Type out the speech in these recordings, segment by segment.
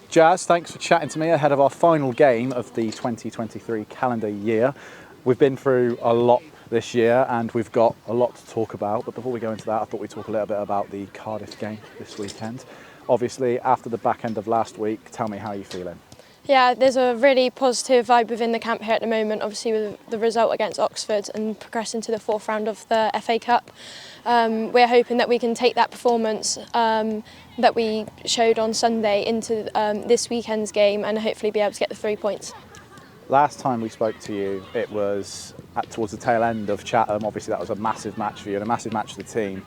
Jazz, thanks for chatting to me ahead of our final game of the 2023 calendar year. We've been through a lot this year and we've got a lot to talk about, but before we go into that, I thought we'd talk a little bit about the Cardiff game this weekend. Obviously, after the back end of last week, tell me how you're feeling. Yeah, there's a really positive vibe within the camp here at the moment, obviously with the result against Oxford and progressing to the fourth round of the FA Cup. We're hoping that we can take that performance that we showed on Sunday into this weekend's game and hopefully be able to get the 3 points. Last time we spoke to you, it was towards the tail end of Chatham. Obviously that was a massive match for you and a massive match for the team.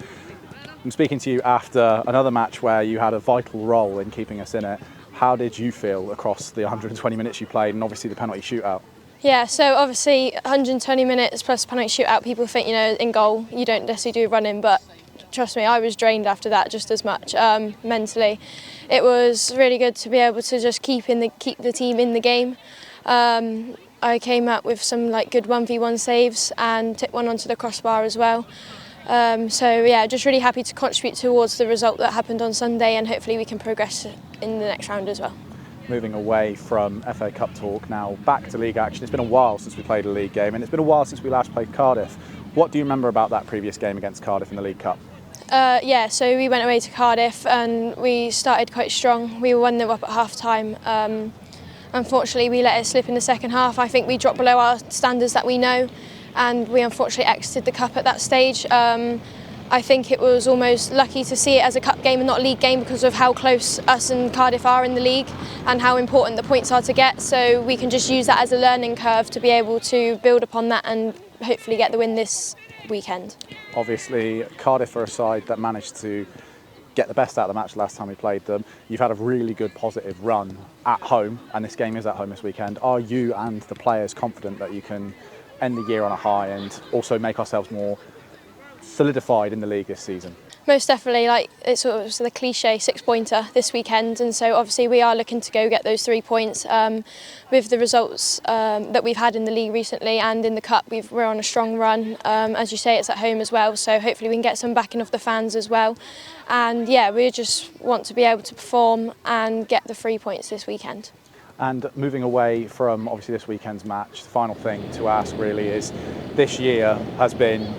I'm speaking to you after another match where you had a vital role in keeping us in it. How did you feel across the 120 minutes you played and obviously the penalty shootout? Yeah, so obviously 120 minutes plus penalty shootout, people think, in goal you don't necessarily do running, but trust me, I was drained after that just as much mentally. It was really good to be able to just keep the team in the game. I came up with some good 1v1 saves and tipped one onto the crossbar as well. So yeah, just really happy to contribute towards the result that happened on Sunday and hopefully we can progress in the next round as well. Moving away from FA Cup talk now back to league action. It's been a while since we played a league game and it's been a while since we last played Cardiff. What do you remember about that previous game against Cardiff in the League Cup? Yeah, so we went away to Cardiff and we started quite strong. We were 1-0 up at half time. Unfortunately we let it slip in the second half. I think we dropped below our standards that we know and we unfortunately exited the cup at that stage. I think it was almost lucky to see it as a cup game and not a league game because of how close us and Cardiff are in the league and how important the points are to get. So we can just use that as a learning curve to be able to build upon that and hopefully get the win this weekend. Obviously, Cardiff are a side that managed to get the best out of the match last time we played them. You've had a really good positive run at home and this game is at home this weekend. Are you and the players confident that you can end the year on a high and also make ourselves more solidified in the league this season? Most definitely, it's sort of the cliche 6-pointer this weekend, and so obviously we are looking to go get those 3 points. With the results that we've had in the league recently and in the cup, we're on a strong run. As you say, it's at home as well, so hopefully we can get some backing off the fans as well. And yeah, we just want to be able to perform and get the 3 points this weekend. And moving away from obviously this weekend's match, the final thing to ask really is, this year has been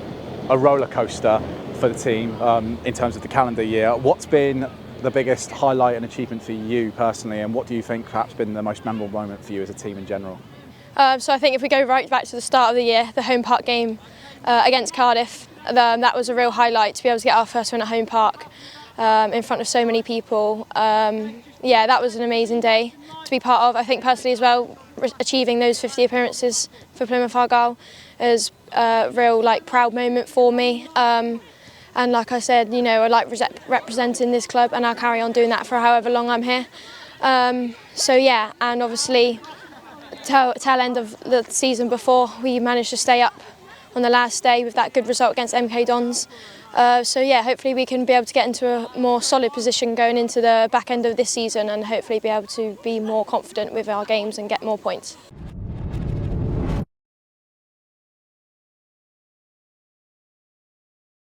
a roller coaster for the team in terms of the calendar year. What's been the biggest highlight and achievement for you personally, and what do you think perhaps been the most memorable moment for you as a team in general? So I think if we go right back to the start of the year, the home park game against Cardiff, that was a real highlight to be able to get our first win at home park in front of so many people. Yeah, that was an amazing day to be part of. I think personally as well, achieving those 50 appearances for Plymouth Argyle is a real proud moment for me. And like I said, I like representing this club and I'll carry on doing that for however long I'm here. So yeah, and obviously tail end of the season before, we managed to stay up on the last day with that good result against MK Dons. So yeah, hopefully we can be able to get into a more solid position going into the back end of this season and hopefully be able to be more confident with our games and get more points.